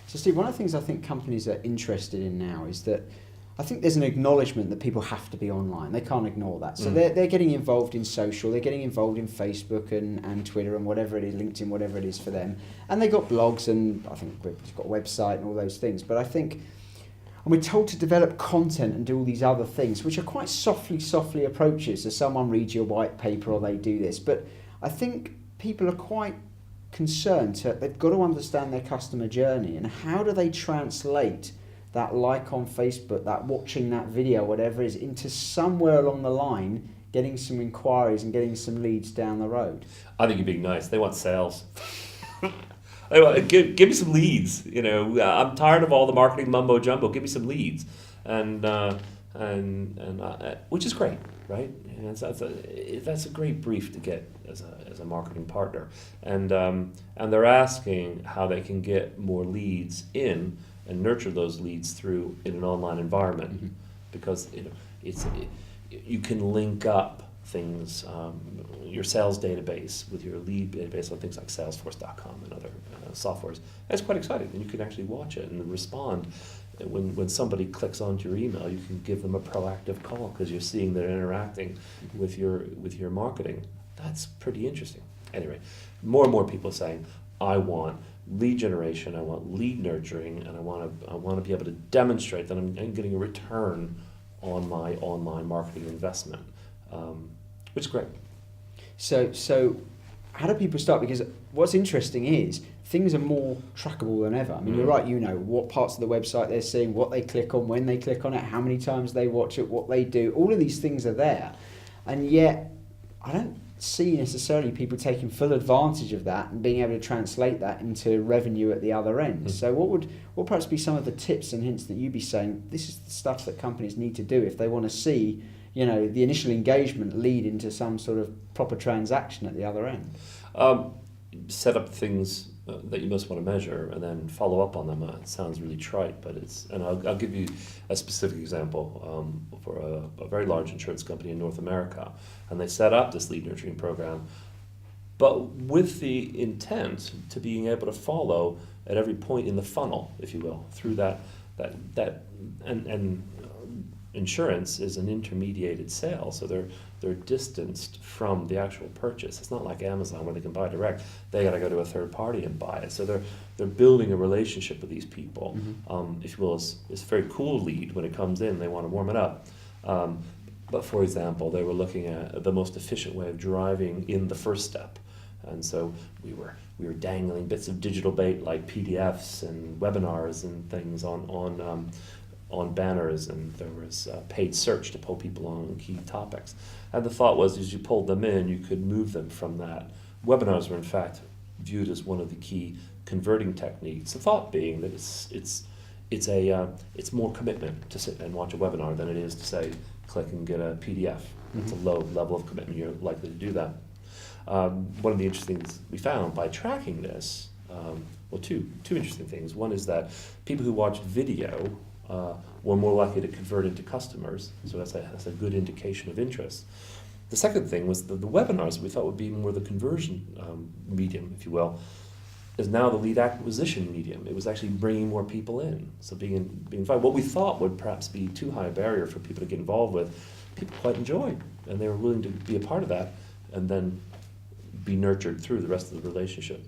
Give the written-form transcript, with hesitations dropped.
So Steve, one of the things I think companies are interested in now is that I think there's an acknowledgement that people have to be online. They can't ignore that. So they're getting involved in social, they're getting involved in Facebook and Twitter and whatever it is, LinkedIn, whatever it is for them. And they've got blogs and I think we've got a website and all those things. But I think, and we're told to develop content and do all these other things, which are quite softly approaches. So someone reads your white paper or they do this. But I think people are quite concerned that they've got to understand their customer journey and how do they translate that like on Facebook, that watching that video, whatever it is, into somewhere along the line, getting some inquiries and getting some leads down the road. I think you're being nice. They want sales. Give me some leads. You know, I'm tired of all the marketing mumbo jumbo. Give me some leads, and which is great, right? And that's a great brief to get as a marketing partner, and they're asking how they can get more leads in and nurture those leads through in an online environment, because you can link up things, your sales database with your lead database on things like Salesforce.com and other softwares. That's quite exciting, and you can actually watch it and respond. When somebody clicks onto your email, you can give them a proactive call because you're seeing they're interacting with your marketing. That's pretty interesting. Anyway, more and more people are saying, I want lead generation, I want lead nurturing, and I want to be able to demonstrate that I'm getting a return on my online marketing investment, which is great. So how do people start? Because what's interesting is things are more trackable than ever. I mean, you're right, you know what parts of the website they're seeing, what they click on, when they click on it, how many times they watch it, what they do. All of these things are there. And yet, I don't see necessarily people taking full advantage of that and being able to translate that into revenue at the other end. So what would perhaps be some of the tips and hints that you'd be saying, this is the stuff that companies need to do if they want to see, you know, the initial engagement lead into some sort of proper transaction at the other end? Set up things that you most want to measure and then follow up on them. It sounds really trite, but I'll give you a specific example for a very large insurance company in North America, and they set up this lead nurturing program, but with the intent to being able to follow at every point in the funnel, if you will, through that insurance is an intermediated sale, so they're distanced from the actual purchase. It's not like Amazon where they can buy direct. They got to go to a third party and buy it. So they're building a relationship with these people. If you will, it's a very cool lead when it comes in. They want to warm it up. But for example, they were looking at the most efficient way of driving in the first step, and so we were dangling bits of digital bait like PDFs and webinars and things on banners, and there was paid search to pull people on key topics. And the thought was, as you pulled them in, you could move them from that. Webinars were in fact viewed as one of the key converting techniques. The thought being that it's more commitment to sit and watch a webinar than it is to say click and get a PDF. It's a low level of commitment. You're likely to do that. One of the interesting things we found by tracking this, two interesting things. One is that people who watch video were more likely to convert into customers, so that's a good indication of interest. The second thing was the webinars we thought would be more the conversion medium, if you will, is now the lead acquisition medium. It was actually bringing more people in. So being invited, what we thought would perhaps be too high a barrier for people to get involved with, people quite enjoyed, and they were willing to be a part of that and then be nurtured through the rest of the relationship.